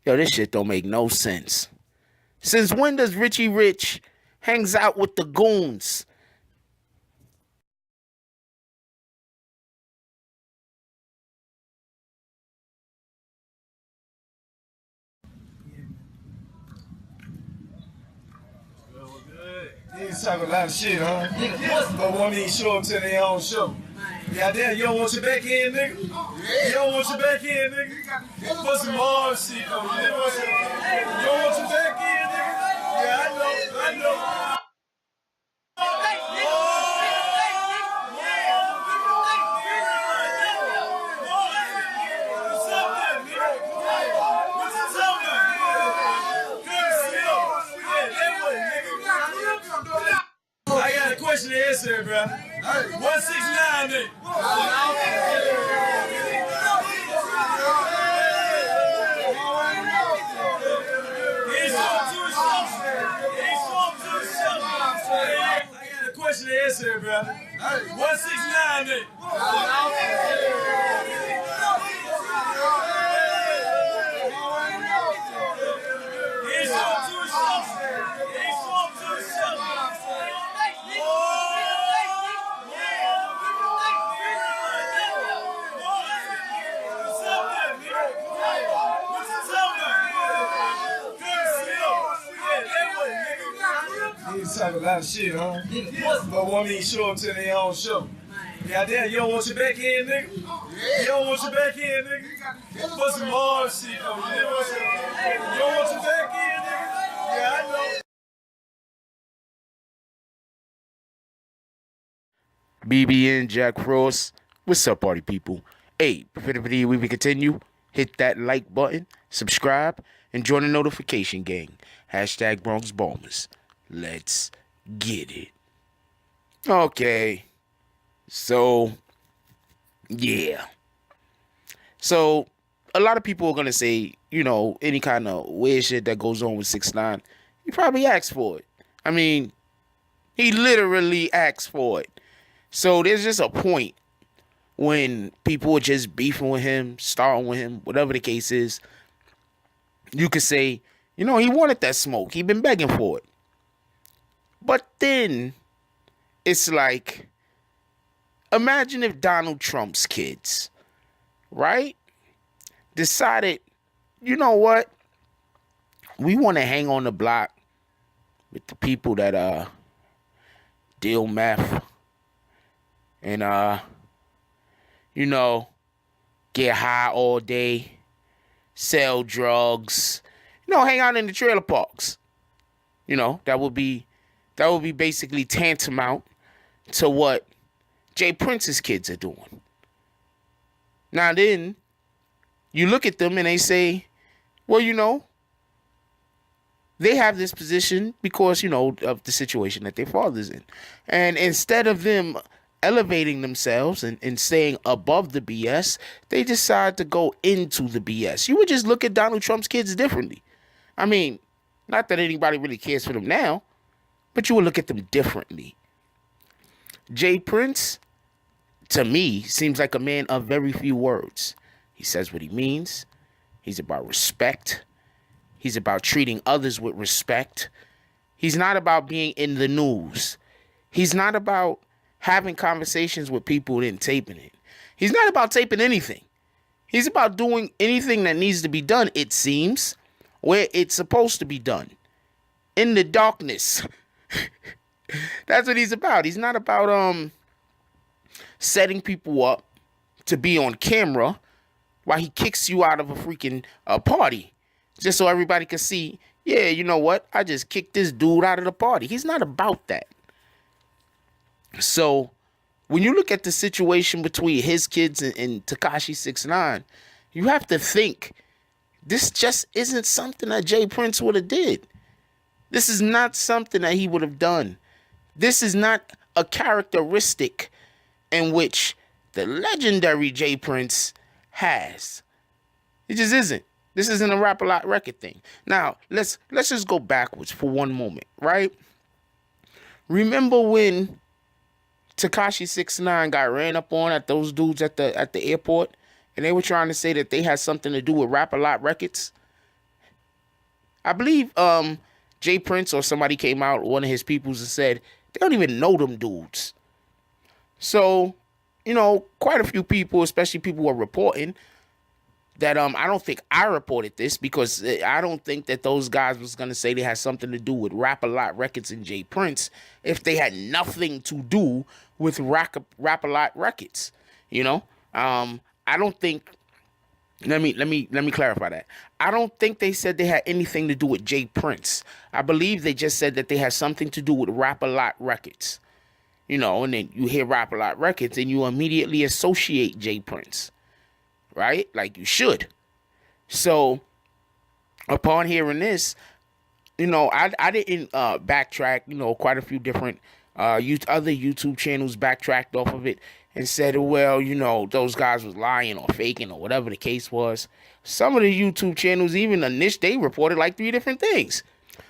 Yo, this shit don't make no sense. Since when does Richie Rich hangs out with the goons? Niggas talk a lot of shit, huh? But won't even show up to their own show. Yeah, damn, you don't want your back end, nigga? You don't want your back end, nigga? Put some hard shit on you. You don't want your back end, nigga? Yeah, I know. I got a question to answer, bro. 169, nigga. I got a question to answer, bro. 169, nigga. Niggas talk a lot of shit, huh? But won't even show up to their own show. Yeah, damn, you don't want your back end, nigga? You don't want your back end, nigga? Put some hard shit on you. You don't want your back end, nigga? Yeah, I know. BBN Jack Frost. What's up, party people? Hey, before we continue, hit that like button, subscribe, and join the notification gang. Hashtag Bronx Bombers. Let's get it. Okay. So, yeah. So, a lot of people are going to say, any kind of weird shit that goes on with 6ix9ine, he probably asked for it. I mean, he literally asked for it. So, there's just a point when people are just beefing with him, starting with him, whatever the case is. You could say, he wanted that smoke. He been begging for it. But then, it's like, imagine if Donald Trump's kids, right, decided, you know what, we want to hang on the block with the people that deal meth and get high all day, sell drugs, hang out in the trailer parks. That would be basically tantamount to what Jay Prince's kids are doing. Now then, you look at them and they say, well, they have this position because, of the situation that their father's in. And instead of them elevating themselves and staying above the BS, they decide to go into the BS. You would just look at Donald Trump's kids differently. I mean, not that anybody really cares for them now, but you would look at them differently. Jay Prince, to me, seems like a man of very few words. He says what he means. He's about respect. He's about treating others with respect. He's not about being in the news. He's not about having conversations with people and taping it. He's not about taping anything. He's about doing anything that needs to be done, it seems, where it's supposed to be done. In the darkness. That's what he's about. He's not about setting people up to be on camera while he kicks you out of a freaking party. Just so everybody can see, yeah, you know what? I just kicked this dude out of the party. He's not about that. So, when you look at the situation between his kids and Tekashi 6ix9ine, you have to think, this just isn't something that Jay Prince would have did. This is not something that he would have done. This is not a characteristic in which the legendary Jay Prince has. It just isn't. This isn't a Rap-A-Lot record thing. Now, let's just go backwards for one moment, right? Remember when Tekashi 6ix9ine got ran up on at those dudes at the airport, and they were trying to say that they had something to do with Rap-A-Lot Records? I believe Jay Prince or somebody came out, one of his peoples, and said they don't even know them dudes. So, quite a few people, especially people who are reporting that I don't think I reported this because I don't think that those guys was gonna say they had something to do with Rap-A-Lot Records and Jay Prince if they had nothing to do with Rap-A-Lot Records. I don't think. Let me clarify that. I don't think they said they had anything to do with Jay Prince. I believe they just said that they had something to do with Rap-A-Lot Records. And then you hear Rap-A-Lot Records and you immediately associate Jay Prince. Right? Like you should. So, upon hearing this, I didn't backtrack. Quite a few different other YouTube channels backtracked off of it and said, well, those guys was lying or faking or whatever the case was. Some of the YouTube channels, even a niche, they reported like 3 different things.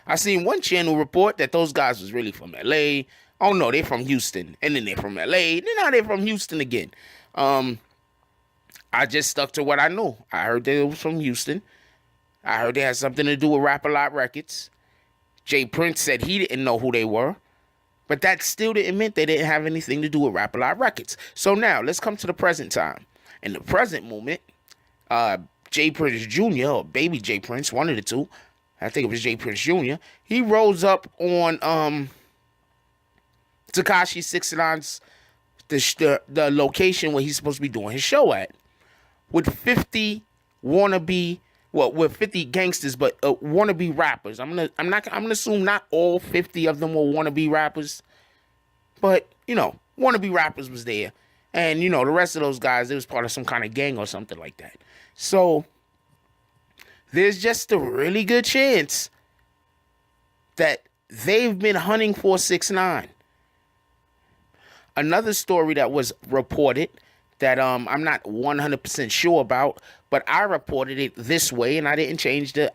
I seen one channel report that those guys was really from LA. Oh no, they're from Houston, and then they're from LA. Then now they're from Houston again. I just stuck to what I knew. I heard they was from Houston. I heard they had something to do with Rap-A-Lot Records. Jay Prince said he didn't know who they were. But that still didn't mean they didn't have anything to do with Rap-A-Lot Records. So now, let's come to the present time. In the present moment, Jay Prince Jr., or Baby Jay Prince, one of the two, I think it was Jay Prince Jr., he rose up on Tekashi 6ix9ine's, the location where he's supposed to be doing his show at, with 50 wannabe, with 50 gangsters, but wannabe rappers. I'm gonna assume not all 50 of them were wannabe rappers, but wannabe rappers was there, and the rest of those guys, they was part of some kind of gang or something like that. So there's just a really good chance that they've been hunting for 6ix9ine. Another story that was reported that I'm not 100% sure about, but I reported it this way and I didn't change it.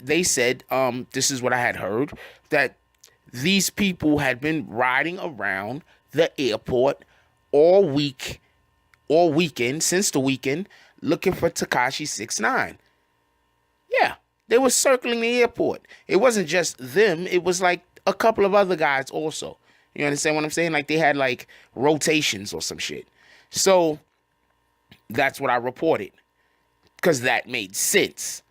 They said, this is what I had heard, that these people had been riding around the airport all weekend, since the weekend, looking for Tekashi 6ix9ine. Yeah, they were circling the airport. It wasn't just them. It was like a couple of other guys also. You understand what I'm saying? Like they had like rotations or some shit. So that's what I reported. Because that made sense.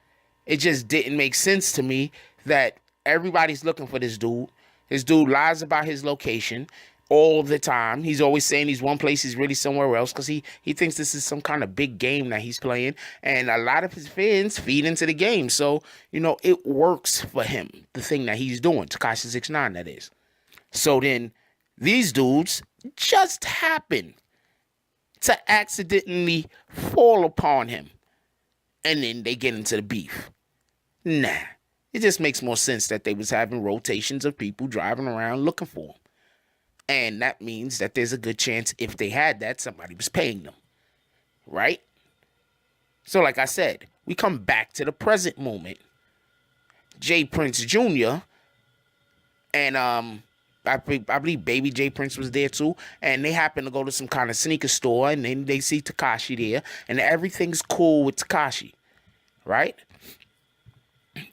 It just didn't make sense to me that everybody's looking for this dude. This dude lies about his location all the time. He's always saying he's one place, he's really somewhere else, because he thinks this is some kind of big game that he's playing. And a lot of his fans feed into the game. So, it works for him, the thing that he's doing. Tekashi 6ix9ine, that is. So then these dudes just happen to accidentally fall upon him. And then they get into the beef. Nah. It just makes more sense that they was having rotations of people driving around looking for him. And that means that there's a good chance if they had that, somebody was paying them. Right? So like I said, we come back to the present moment. Jay Prince Jr. and I believe Baby Jay Prince was there too, and they happen to go to some kind of sneaker store, and then they see Tekashi there, and everything's cool with Tekashi, right?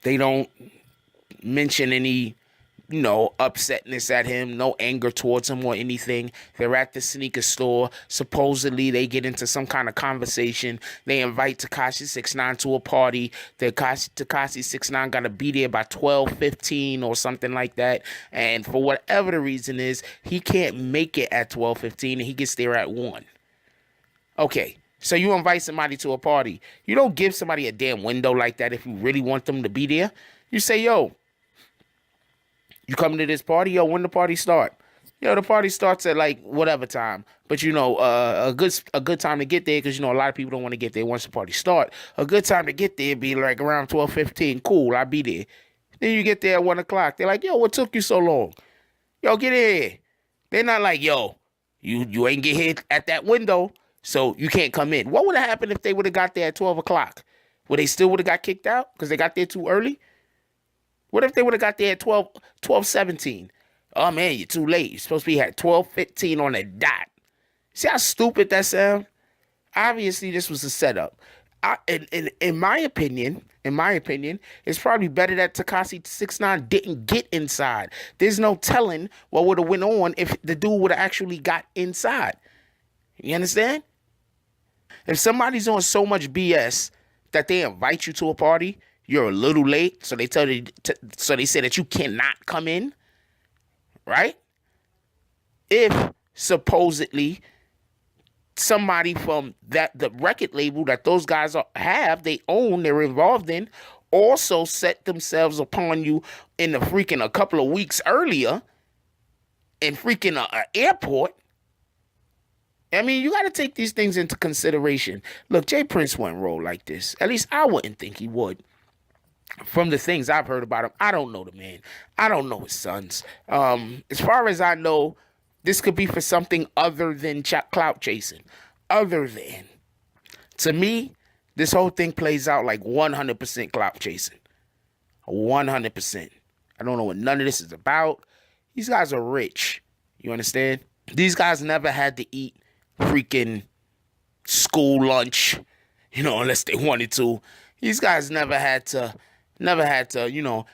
They don't mention any, upsetness at him, no anger towards him or anything. They're at the sneaker store. Supposedly, they get into some kind of conversation. They invite Tekashi 6ix9ine to a party. Tekashi 6ix9ine got to be there by 12:15 or something like that. And for whatever the reason is, he can't make it at 12:15 and he gets there at 1. Okay, so you invite somebody to a party. You don't give somebody a damn window like that if you really want them to be there. You say, yo, you coming to this party? Yo, when the party start? Yo, the party starts at like whatever time. But a good time to get there, because a lot of people don't want to get there once the party start. A good time to get there be like around 12:15. Cool, I'll be there. Then you get there at 1 o'clock. They're like, yo, what took you so long? Yo, get in here. They're not like, yo, you ain't get here at that window, so you can't come in. What would have happened if they would have got there at 12 o'clock? Would they still would have got kicked out because they got there too early? What if they would have got there at 12:17? Oh, man, you're too late. You're supposed to be at 12:15 on the dot. See how stupid that sounds? Obviously, this was a setup. In my opinion, it's probably better that Tekashi 6ix9ine didn't get inside. There's no telling what would have went on if the dude would have actually got inside. You understand? If somebody's on so much BS that they invite you to a party, you're a little late, so they tell you, so they say that you cannot come in, right? If supposedly somebody from the record label that those guys they own, they're involved in, also set themselves upon you in the freaking a couple of weeks earlier in freaking a airport. I mean, you got to take these things into consideration. Look, Jay Prince wouldn't roll like this. At least I wouldn't think he would. From the things I've heard about him, I don't know the man. I don't know his sons. As far as I know, this could be for something other than clout chasing. Other than, to me, this whole thing plays out like 100% clout chasing. 100%. I don't know what none of this is about. These guys are rich. You understand? These guys never had to eat freaking school lunch, unless they wanted to. These guys never had to,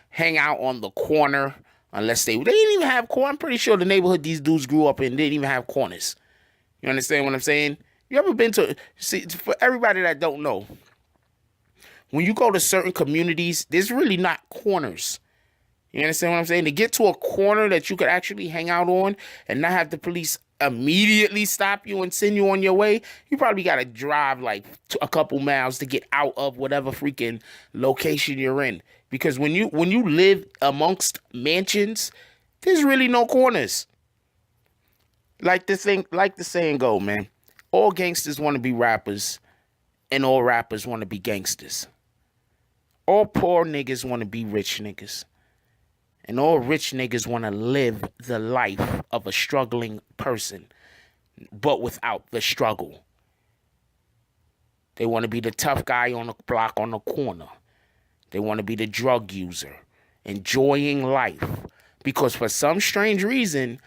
hang out on the corner unless they didn't even have corner. I'm pretty sure the neighborhood these dudes grew up in didn't even have corners. You understand what I'm saying? You ever been to, see, for everybody that don't know, when you go to certain communities, there's really not corners. You understand what I'm saying? To get to a corner that you could actually hang out on and not have the police immediately stop you and send you on your way, you probably got to drive like a couple miles to get out of whatever freaking location you're in. Because when you live amongst mansions, there's really no corners. Like the saying go, man. All gangsters want to be rappers, and all rappers want to be gangsters. All poor niggas want to be rich niggas. And all rich niggas want to live the life of a struggling person, but without the struggle. They want to be the tough guy on the block on the corner. They want to be the drug user, enjoying life. Because for some strange reason,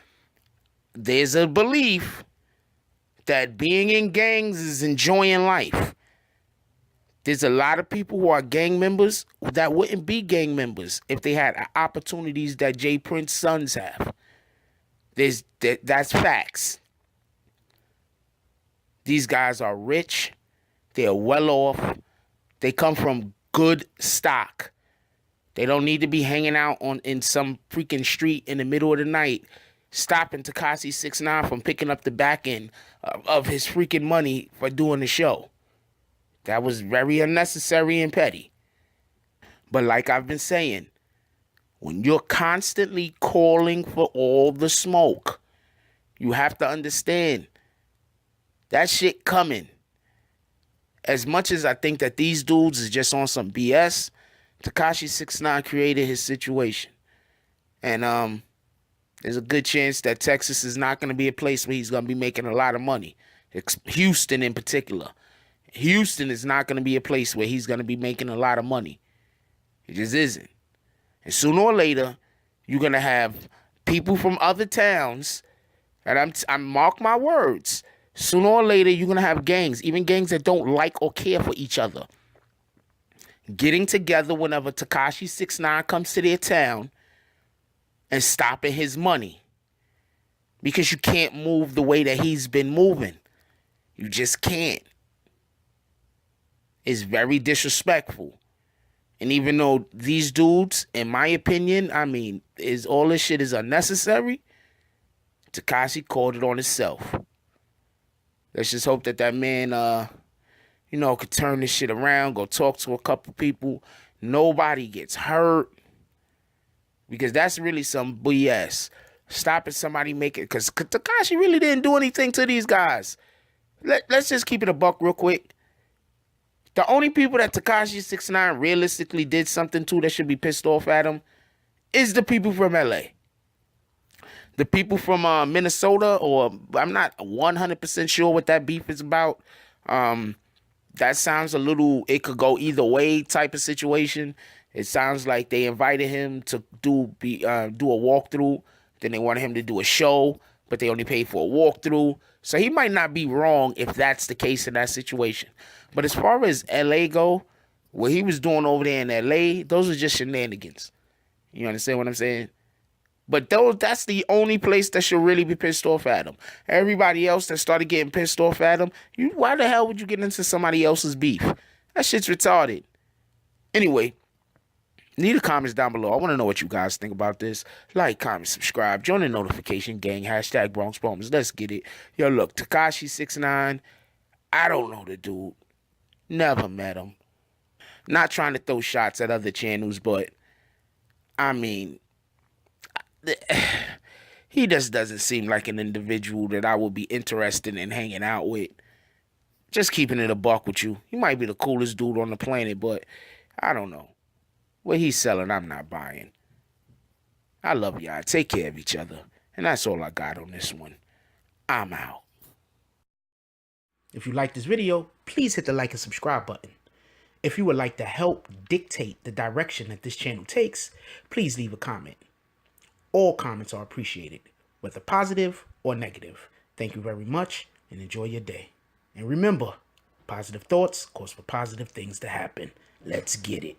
there's a belief that being in gangs is enjoying life. There's a lot of people who are gang members that wouldn't be gang members if they had opportunities that Jay Prince's sons have. That's facts. These guys are rich. They're well off. They come from good stock. They don't need to be hanging out in some freaking street in the middle of the night, stopping Tekashi 6ix9ine from picking up the back end of his freaking money for doing the show. That was very unnecessary and petty. But like I've been saying, when you're constantly calling for all the smoke, you have to understand that shit coming. As much as I think that these dudes is just on some BS, Tekashi 6ix9ine created his situation. And there's a good chance that Texas is not going to be a place where he's going to be making a lot of money. Houston in particular. Houston is not going to be a place where he's going to be making a lot of money. It just isn't. And sooner or later, you're going to have people from other towns, and I'm mark my words, sooner or later, you're going to have gangs, even gangs that don't like or care for each other, getting together whenever Tekashi 6ix9ine comes to their town and stopping his money. Because you can't move the way that he's been moving. You just can't. It's very disrespectful. And even though these dudes, in my opinion, all this shit is unnecessary, Tekashi called it on himself. Let's just hope that man, could turn this shit around, go talk to a couple people. Nobody gets hurt. Because that's really some BS. Stopping somebody making, because Tekashi really didn't do anything to these guys. Let's just keep it a buck real quick. The only people that Tekashi 6ix9ine realistically did something to that should be pissed off at him is the people from LA. The people from Minnesota, or I'm not 100% sure what that beef is about. That sounds a little, it could go either way type of situation. It sounds like they invited him to do a walkthrough. Then they wanted him to do a show, but they only paid for a walkthrough. So he might not be wrong if that's the case in that situation. But as far as LA go, what he was doing over there in LA, those are just shenanigans. You understand what I'm saying? But that's the only place that should really be pissed off at him. Everybody else that started getting pissed off at him, why the hell would you get into somebody else's beef? That shit's retarded. Anyway, leave the comments down below. I want to know what you guys think about this. Like, comment, subscribe, join the notification gang, hashtag Bronx Bombers. Let's get it. Yo, look, Tekashi 6ix9ine. I don't know the dude. Never met him. Not trying to throw shots at other channels, but I mean, he just doesn't seem like an individual that I would be interested in hanging out with. Just keeping it a buck with you. He might be the coolest dude on the planet, but I don't know. What he's selling, I'm not buying. I love y'all. Take care of each other. And that's all I got on this one. I'm out. If you like this video, please hit the like and subscribe button. If you would like to help dictate the direction that this channel takes, please leave a comment. All comments are appreciated, whether positive or negative. Thank you very much and enjoy your day. And remember, positive thoughts cause for positive things to happen. Let's get it.